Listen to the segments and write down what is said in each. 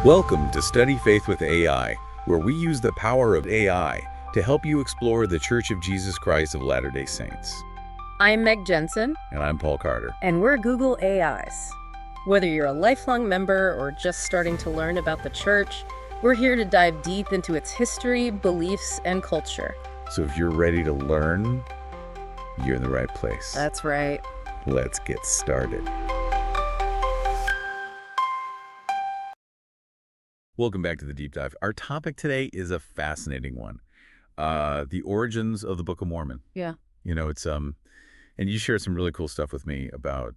Welcome to Study Faith with AI, where we use the power of AI to help you explore the Church of Jesus Christ of Latter-day Saints. I'm Meg Jensen, And I'm Paul Carter. and we're Google AIs. Whether you're a lifelong member or just starting to learn about the church, we're here to dive deep into its history, beliefs, and culture. So if you're ready to learn, you're in the right place. That's right. Let's get started. Welcome back to the Deep Dive. Our topic today is a fascinating one. The origins of the Book of Mormon. Yeah. It's and you shared some really cool stuff with me about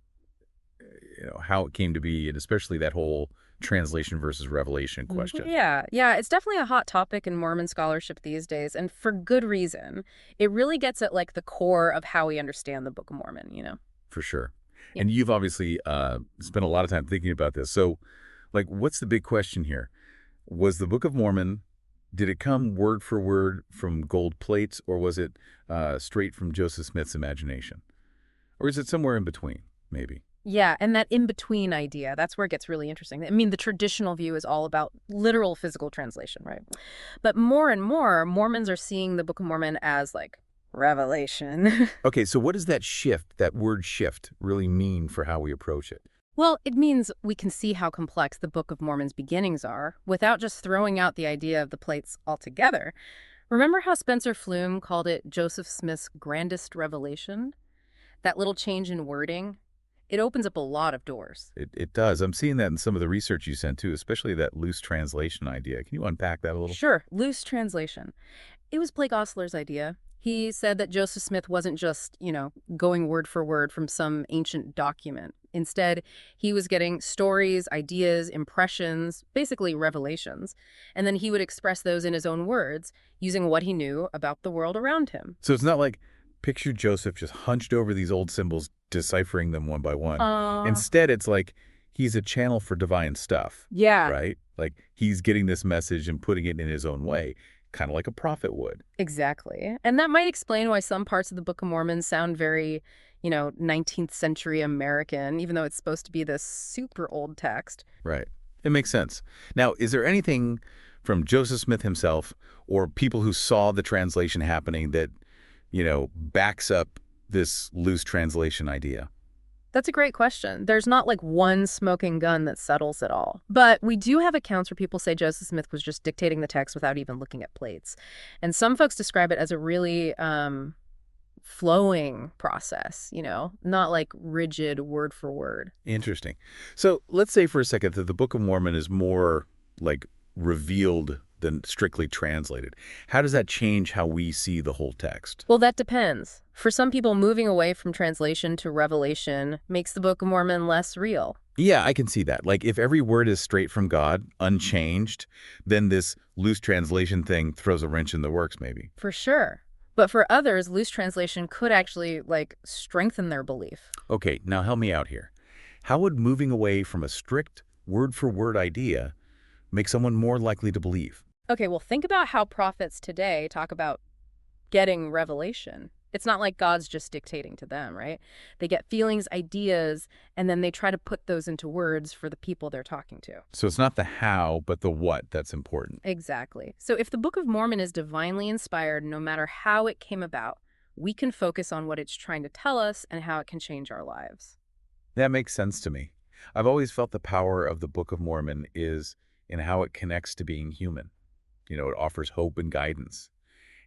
how it came to be, and especially that whole translation versus revelation question. Yeah, it's definitely a hot topic in Mormon scholarship these days, and for good reason. It really gets at the core of how we understand the Book of Mormon. For sure. Yeah. And you've obviously spent a lot of time thinking about this. So, what's the big question here? Was the Book of Mormon, did it come word for word from gold plates, or was it straight from Joseph Smith's imagination? Or is it somewhere in between, maybe? Yeah, and that in-between idea, that's where it gets really interesting. I mean, the traditional view is all about literal physical translation, right? But more and more, Mormons are seeing the Book of Mormon as, revelation. Okay, so what does that shift, that word shift, really mean for how we approach it? Well, it means we can see how complex the Book of Mormon's beginnings are without just throwing out the idea of the plates altogether. Remember how Spencer Flume called it Joseph Smith's grandest revelation? That little change in wording? It opens up a lot of doors. It does. I'm seeing that in some of the research you sent, too, especially that loose translation idea. Can you unpack that a little? Sure, loose translation. It was Blake Ostler's idea. He said that Joseph Smith wasn't just, going word for word from some ancient document. Instead, he was getting stories, ideas, impressions, basically revelations, and then he would express those in his own words, using what he knew about the world around him. So it's not like picture Joseph just hunched over these old symbols, deciphering them one by one. Instead, it's like he's a channel for divine stuff. Yeah. Right? Like he's getting this message and putting it in his own way, kind of like a prophet would. Exactly. And that might explain why some parts of the Book of Mormon sound very 19th century American, even though it's supposed to be this super old text. Right. It makes sense. Now, is there anything from Joseph Smith himself or people who saw the translation happening that, backs up this loose translation idea? That's a great question. There's not one smoking gun that settles it all. But we do have accounts where people say Joseph Smith was just dictating the text without even looking at plates. And some folks describe it as a really flowing process, not rigid word for word. Interesting. So let's say for a second that the Book of Mormon is more revealed than strictly translated. How does that change how we see the whole text? Well, that depends. For some people, moving away from translation to revelation makes the Book of Mormon less real. Yeah, I can see that. If every word is straight from God, unchanged, then this loose translation thing throws a wrench in the works, maybe. For sure. But for others, loose translation could actually, strengthen their belief. Okay, now help me out here. How would moving away from a strict word-for-word idea make someone more likely to believe? Okay, well, think about how prophets today talk about getting revelation. It's not like God's just dictating to them, right? They get feelings, ideas, and then they try to put those into words for the people they're talking to. So it's not the how, but the what that's important. Exactly. So if the Book of Mormon is divinely inspired, no matter how it came about, we can focus on what it's trying to tell us and how it can change our lives. That makes sense to me. I've always felt the power of the Book of Mormon is in how it connects to being human. It offers hope and guidance.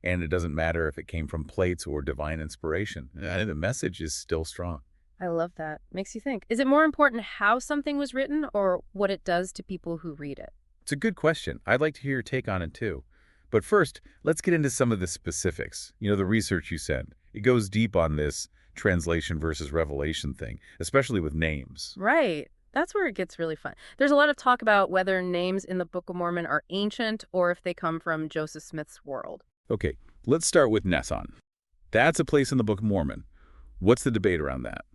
And it doesn't matter if it came from plates or divine inspiration. The message is still strong. I love that. Makes you think. Is it more important how something was written or what it does to people who read it? It's a good question. I'd like to hear your take on it, too. But first, let's get into some of the specifics. The research you sent. It goes deep on this translation versus revelation thing, especially with names. Right. That's where it gets really fun. There's a lot of talk about whether names in the Book of Mormon are ancient or if they come from Joseph Smith's world. Okay, let's start with Nesson. That's a place in the Book of Mormon. What's the debate around that?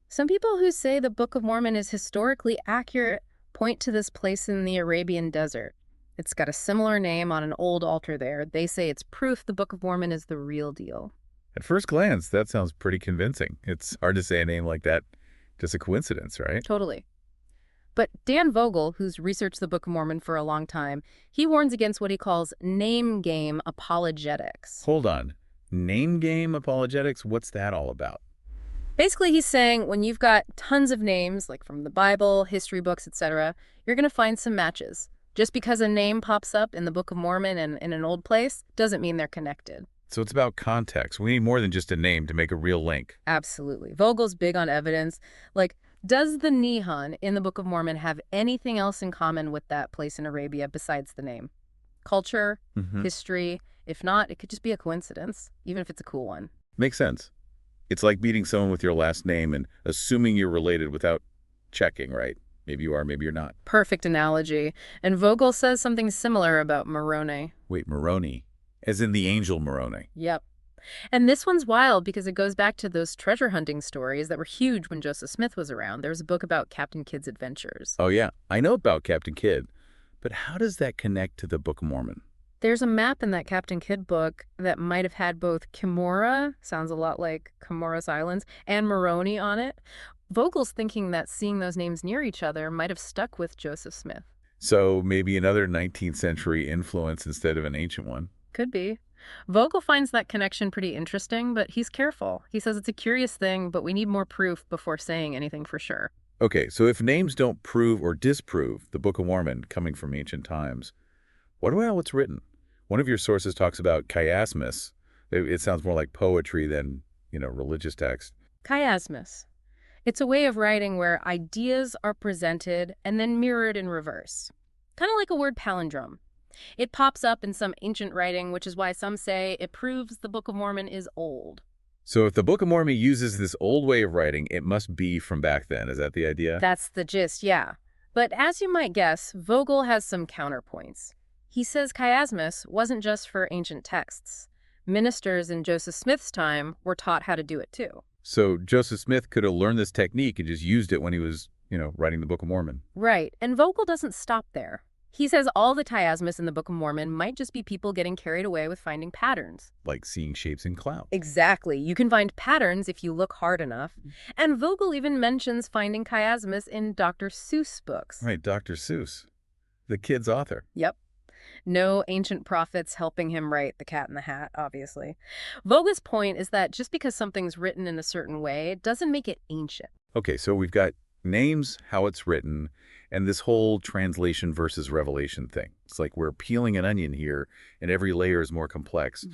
Some people who say the Book of Mormon is historically accurate point to this place in the Arabian desert. It's got a similar name on an old altar there. They say it's proof the Book of Mormon is the real deal. At first glance, that sounds pretty convincing. It's hard to say a name like that, just a coincidence, right? Totally. But Dan Vogel, who's researched the Book of Mormon for a long time, he warns against what he calls name game apologetics. Hold on. Name game apologetics? What's that all about? Basically, he's saying when you've got tons of names, like from the Bible, history books, etc., you're going to find some matches. Just because a name pops up in the Book of Mormon and in an old place doesn't mean they're connected. So it's about context. We need more than just a name to make a real link. Absolutely. Vogel's big on evidence. Like, does the Nihon in the Book of Mormon have anything else in common with that place in Arabia besides the name? Culture, history? If not, it could just be a coincidence, even if it's a cool one. Makes sense. It's like meeting someone with your last name and assuming you're related without checking, right? Maybe you are, maybe you're not. Perfect analogy. And Vogel says something similar about Moroni. Wait, Moroni? As in the angel Moroni. Yep. And this one's wild because it goes back to those treasure hunting stories that were huge when Joseph Smith was around. There's a book about Captain Kidd's adventures. Oh, yeah. I know about Captain Kidd. But how does that connect to the Book of Mormon? There's a map in that Captain Kidd book that might have had both Kimura, sounds a lot like Comoros Islands, and Moroni on it. Vogel's thinking that seeing those names near each other might have stuck with Joseph Smith. So maybe another 19th century influence instead of an ancient one. Could be. Vogel finds that connection pretty interesting, but he's careful. He says it's a curious thing, but we need more proof before saying anything for sure. Okay, so if names don't prove or disprove the Book of Mormon coming from ancient times, what about what's written? One of your sources talks about chiasmus. It sounds more like poetry than, religious text. Chiasmus. It's a way of writing where ideas are presented and then mirrored in reverse. Kind of like a word palindrome. It pops up in some ancient writing, which is why some say it proves the Book of Mormon is old. So if the Book of Mormon uses this old way of writing, it must be from back then. Is that the idea? That's the gist, yeah. But as you might guess, Vogel has some counterpoints. He says chiasmus wasn't just for ancient texts. Ministers in Joseph Smith's time were taught how to do it too. So Joseph Smith could have learned this technique and just used it when he was, writing the Book of Mormon. Right, and Vogel doesn't stop there. He says all the chiasmus in the Book of Mormon might just be people getting carried away with finding patterns. Like seeing shapes in clouds. Exactly. You can find patterns if you look hard enough. And Vogel even mentions finding chiasmus in Dr. Seuss books. Right, Dr. Seuss, the kid's author. Yep. No ancient prophets helping him write The Cat in the Hat, obviously. Vogel's point is that just because something's written in a certain way doesn't make it ancient. Okay, so we've got names, how it's written, and this whole translation versus revelation thing. It's like we're peeling an onion here, and every layer is more complex.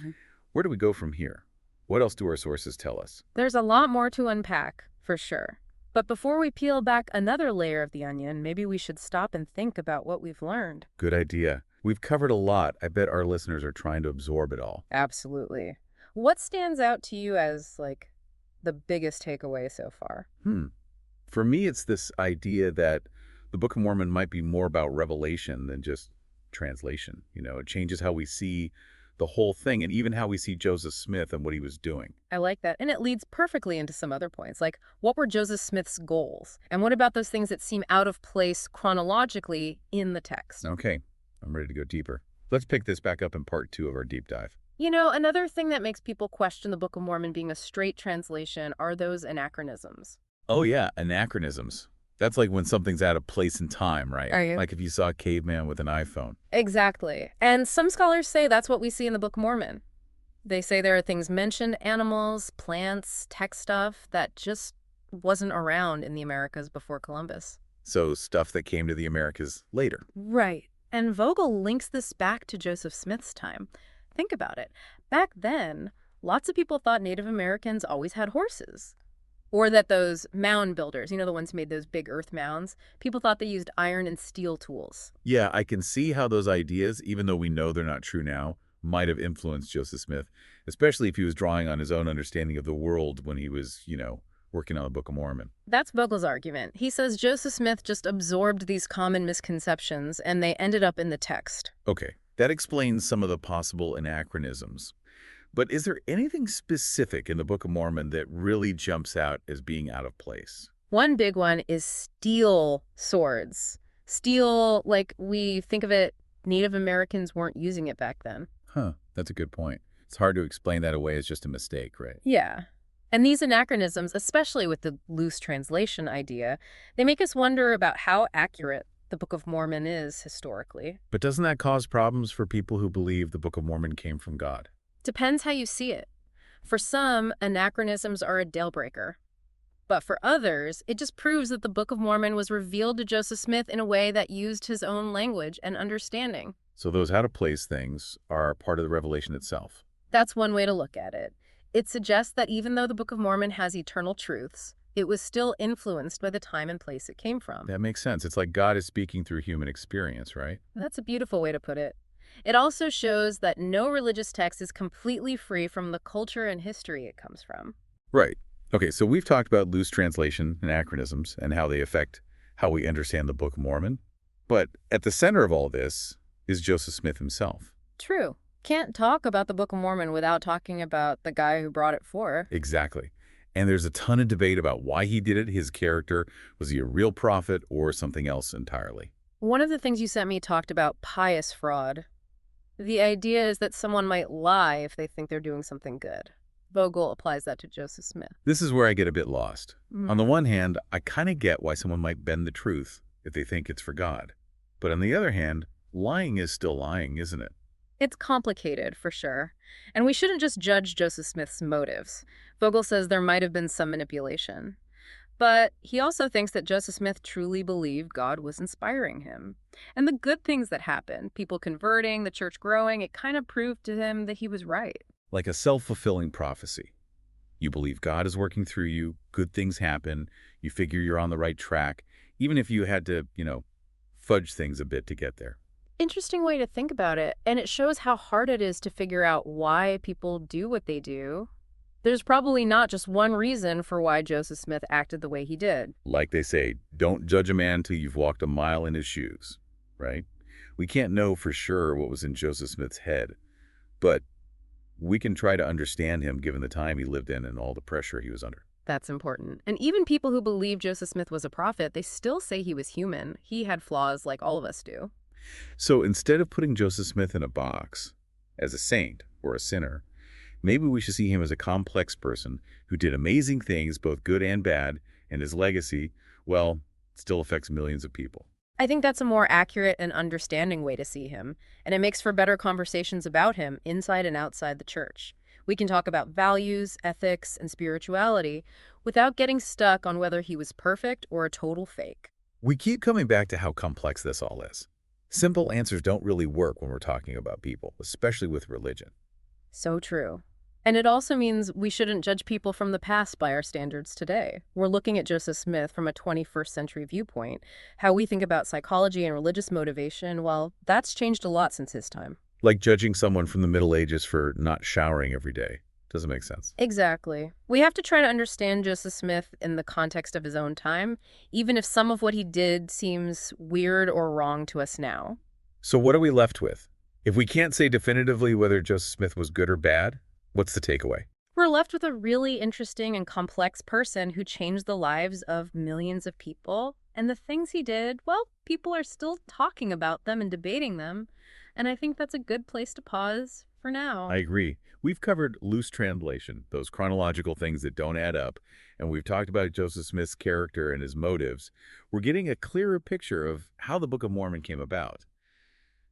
Where do we go from here? What else do our sources tell us? There's a lot more to unpack, for sure. But before we peel back another layer of the onion, maybe we should stop and think about what we've learned. Good idea. We've covered a lot. I bet our listeners are trying to absorb it all. Absolutely. What stands out to you as, the biggest takeaway so far? For me, it's this idea that the Book of Mormon might be more about revelation than just translation. It changes how we see the whole thing and even how we see Joseph Smith and what he was doing. I like that. And it leads perfectly into some other points, like what were Joseph Smith's goals? And what about those things that seem out of place chronologically in the text? Okay, I'm ready to go deeper. Let's pick this back up in part 2 of our deep dive. Another thing that makes people question the Book of Mormon being a straight translation are those anachronisms. Oh yeah, anachronisms. That's like when something's out of place in time, right? Are you? Like if you saw a caveman with an iPhone. Exactly. And some scholars say that's what we see in the Book of Mormon. They say there are things mentioned, animals, plants, tech stuff, that just wasn't around in the Americas before Columbus. So stuff that came to the Americas later. Right. And Vogel links this back to Joseph Smith's time. Think about it. Back then, lots of people thought Native Americans always had horses. Or that those mound builders, the ones who made those big earth mounds, people thought they used iron and steel tools. Yeah, I can see how those ideas, even though we know they're not true now, might have influenced Joseph Smith, especially if he was drawing on his own understanding of the world when he was, working on the Book of Mormon. That's Vogel's argument. He says Joseph Smith just absorbed these common misconceptions and they ended up in the text. Okay, that explains some of the possible anachronisms. But is there anything specific in the Book of Mormon that really jumps out as being out of place? One big one is steel swords. Steel, like we think of it, Native Americans weren't using it back then. Huh, that's a good point. It's hard to explain that away as just a mistake, right? Yeah. And these anachronisms, especially with the loose translation idea, they make us wonder about how accurate the Book of Mormon is historically. But doesn't that cause problems for people who believe the Book of Mormon came from God? Depends how you see it. For some, anachronisms are a deal breaker. But for others, it just proves that the Book of Mormon was revealed to Joseph Smith in a way that used his own language and understanding. So those how-to-place things are part of the revelation itself. That's one way to look at it. It suggests that even though the Book of Mormon has eternal truths, it was still influenced by the time and place it came from. That makes sense. It's like God is speaking through human experience, right? That's a beautiful way to put it. It also shows that no religious text is completely free from the culture and history it comes from. Right. Okay, so we've talked about loose translation and anachronisms and how they affect how we understand the Book of Mormon. But at the center of all this is Joseph Smith himself. True. Can't talk about the Book of Mormon without talking about the guy who brought it forth. Exactly. And there's a ton of debate about why he did it, his character. Was he a real prophet or something else entirely? One of the things you sent me talked about pious fraud. The idea is that someone might lie if they think they're doing something good. Vogel applies that to Joseph Smith. This is where I get a bit lost. On the one hand, I kind of get why someone might bend the truth if they think it's for God. But on the other hand, lying is still lying, isn't it? It's complicated, for sure. And we shouldn't just judge Joseph Smith's motives. Vogel says there might have been some manipulation. But he also thinks that Joseph Smith truly believed God was inspiring him. And the good things that happened, people converting, the church growing, it kind of proved to him that he was right. Like a self-fulfilling prophecy. You believe God is working through you, good things happen, you figure you're on the right track, even if you had to, fudge things a bit to get there. Interesting way to think about it, and it shows how hard it is to figure out why people do what they do. There's probably not just one reason for why Joseph Smith acted the way he did. Like they say, don't judge a man till you've walked a mile in his shoes, right? We can't know for sure what was in Joseph Smith's head, but we can try to understand him given the time he lived in and all the pressure he was under. That's important. And even people who believe Joseph Smith was a prophet, they still say he was human. He had flaws like all of us do. So instead of putting Joseph Smith in a box as a saint or a sinner, maybe we should see him as a complex person who did amazing things, both good and bad, and his legacy, well, still affects millions of people. I think that's a more accurate and understanding way to see him, and it makes for better conversations about him inside and outside the church. We can talk about values, ethics, and spirituality without getting stuck on whether he was perfect or a total fake. We keep coming back to how complex this all is. Simple answers don't really work when we're talking about people, especially with religion. So true. And it also means we shouldn't judge people from the past by our standards today. We're looking at Joseph Smith from a 21st century viewpoint. How we think about psychology and religious motivation, well, that's changed a lot since his time. Like judging someone from the Middle Ages for not showering every day. Doesn't make sense. Exactly. We have to try to understand Joseph Smith in the context of his own time, even if some of what he did seems weird or wrong to us now. So what are we left with? If we can't say definitively whether Joseph Smith was good or bad, what's the takeaway? We're left with a really interesting and complex person who changed the lives of millions of people. And the things he did, well, people are still talking about them and debating them. And I think that's a good place to pause for now. I agree. We've covered loose translation, those chronological things that don't add up, and we've talked about Joseph Smith's character and his motives. We're getting a clearer picture of how the Book of Mormon came about.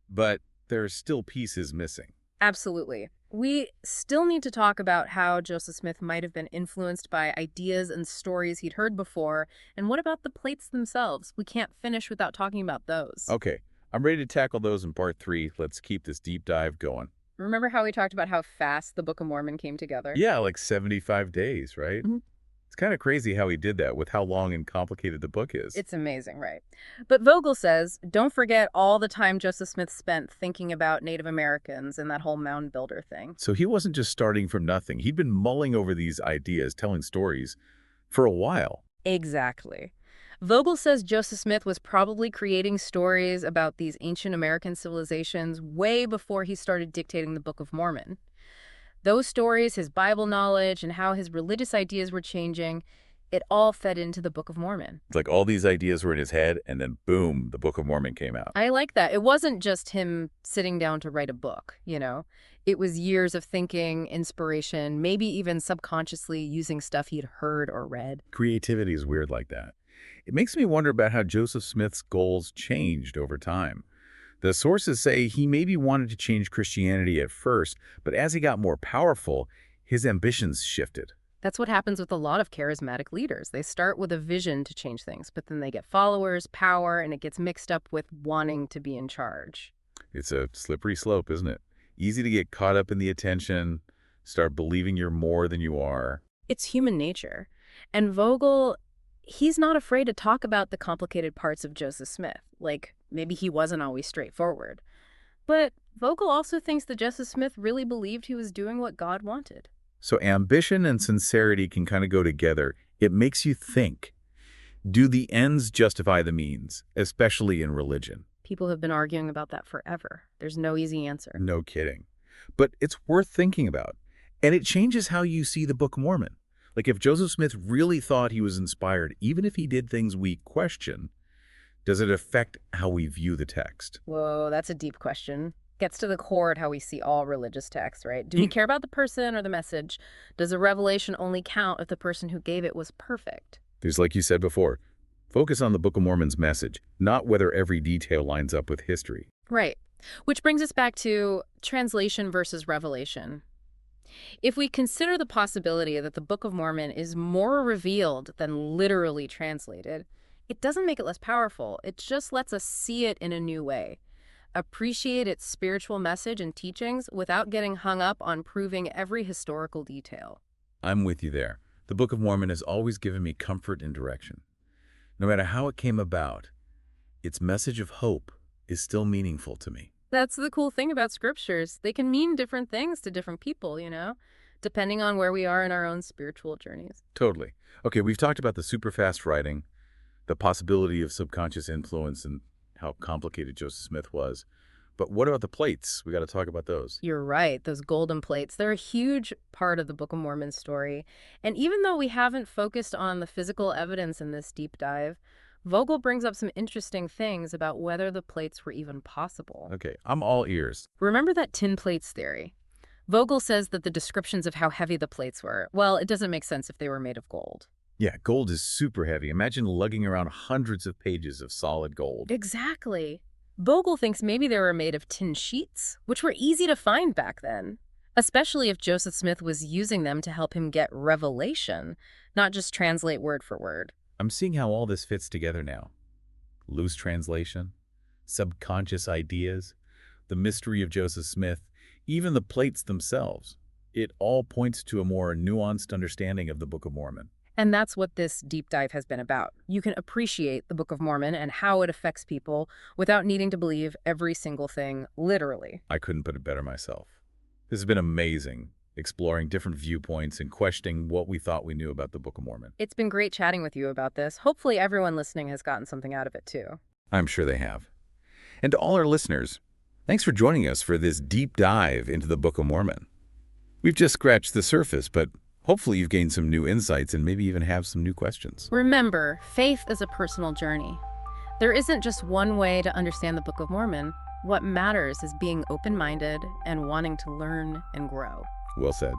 But there are still pieces missing. Absolutely. We still need to talk about how Joseph Smith might have been influenced by ideas and stories he'd heard before. And what about the plates themselves? We can't finish without talking about those. Okay, I'm ready to tackle those in part 3. Let's keep this deep dive going. Remember how we talked about how fast the Book of Mormon came together? Yeah, like 75 days, right? Mhm. It's kind of crazy how he did that with how long and complicated the book is. It's amazing, right? But Vogel says, don't forget all the time Joseph Smith spent thinking about Native Americans and that whole mound builder thing. So he wasn't just starting from nothing. He'd been mulling over these ideas, telling stories for a while. Exactly. Vogel says Joseph Smith was probably creating stories about these ancient American civilizations way before he started dictating the Book of Mormon. Those stories, his Bible knowledge, and how his religious ideas were changing, It all fed into the Book of Mormon. It's like all these ideas were in his head, and then boom, the Book of Mormon came out. I like that. It wasn't just him sitting down to write a book, you know? It was years of thinking, inspiration, maybe even subconsciously using stuff he'd heard or read. Creativity is weird like that. It makes me wonder about how Joseph Smith's goals changed over time. The sources say he maybe wanted to change Christianity at first, but as he got more powerful, his ambitions shifted. That's what happens with a lot of charismatic leaders. They start with a vision to change things, but then they get followers, power, and it gets mixed up with wanting to be in charge. It's a slippery slope, isn't it? Easy to get caught up in the attention, start believing you're more than you are. It's human nature. And Vogel, he's not afraid to talk about the complicated parts of Joseph Smith. Like, maybe he wasn't always straightforward. But Vogel also thinks that Joseph Smith really believed he was doing what God wanted. So ambition and sincerity can kind of go together. It makes you think. Do the ends justify the means, especially in religion? People have been arguing about that forever. There's no easy answer. No kidding. But it's worth thinking about. And it changes how you see the Book of Mormon. Like if Joseph Smith really thought he was inspired, even if he did things we question, does it affect how we view the text? Whoa, that's a deep question. Gets to the core of how we see all religious texts, right? Do we care about the person or the message? Does a revelation only count if the person who gave it was perfect? There's, like you said before, focus on the Book of Mormon's message, not whether every detail lines up with history. Right. Which brings us back to translation versus revelation. If we consider the possibility that the Book of Mormon is more revealed than literally translated, it doesn't make it less powerful. It just lets us see it in a new way. Appreciate its spiritual message and teachings without getting hung up on proving every historical detail. I'm with you there. The Book of Mormon has always given me comfort and direction. No matter how it came about, its message of hope is still meaningful to me. That's the cool thing about scriptures. They can mean different things to different people, depending on where we are in our own spiritual journeys. Totally. Okay, we've talked about the super fast writing, the possibility of subconscious influence, and how complicated Joseph Smith was. But what about the plates? We got to talk about those. You're right. Those golden plates, they're a huge part of the Book of Mormon story. And even though we haven't focused on the physical evidence in this deep dive, Vogel brings up some interesting things about whether the plates were even possible. Okay, I'm all ears. Remember that tin plates theory? Vogel says that the descriptions of how heavy the plates were, well, it doesn't make sense if they were made of gold. Yeah, gold is super heavy. Imagine lugging around hundreds of pages of solid gold. Exactly. Vogel thinks maybe they were made of tin sheets, which were easy to find back then, especially if Joseph Smith was using them to help him get revelation, not just translate word for word. I'm seeing how all this fits together now. Loose translation, subconscious ideas, the mystery of Joseph Smith, even the plates themselves. It all points to a more nuanced understanding of the Book of Mormon. And that's what this deep dive has been about. You can appreciate the Book of Mormon and how it affects people without needing to believe every single thing literally. I couldn't put it better myself. This has been amazing, exploring different viewpoints and questioning what we thought we knew about the Book of Mormon. It's been great chatting with you about this. Hopefully everyone listening has gotten something out of it too. I'm sure they have. And to all our listeners, thanks for joining us for this deep dive into the Book of Mormon. We've just scratched the surface, but hopefully you've gained some new insights and maybe even have some new questions. Remember, faith is a personal journey. There isn't just one way to understand the Book of Mormon. What matters is being open-minded and wanting to learn and grow. Well said.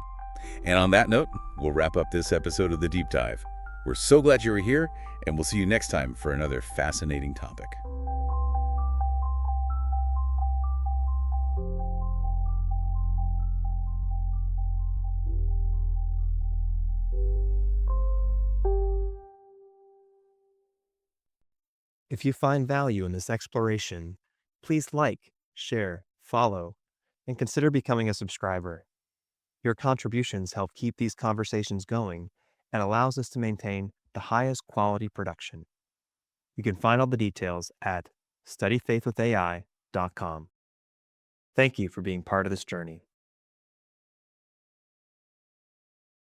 And on that note, we'll wrap up this episode of The Deep Dive. We're so glad you were here, and we'll see you next time for another fascinating topic. If you find value in this exploration, please like, share, follow, and consider becoming a subscriber. Your contributions help keep these conversations going and allows us to maintain the highest quality production. You can find all the details at studyfaithwithai.com. Thank you for being part of this journey.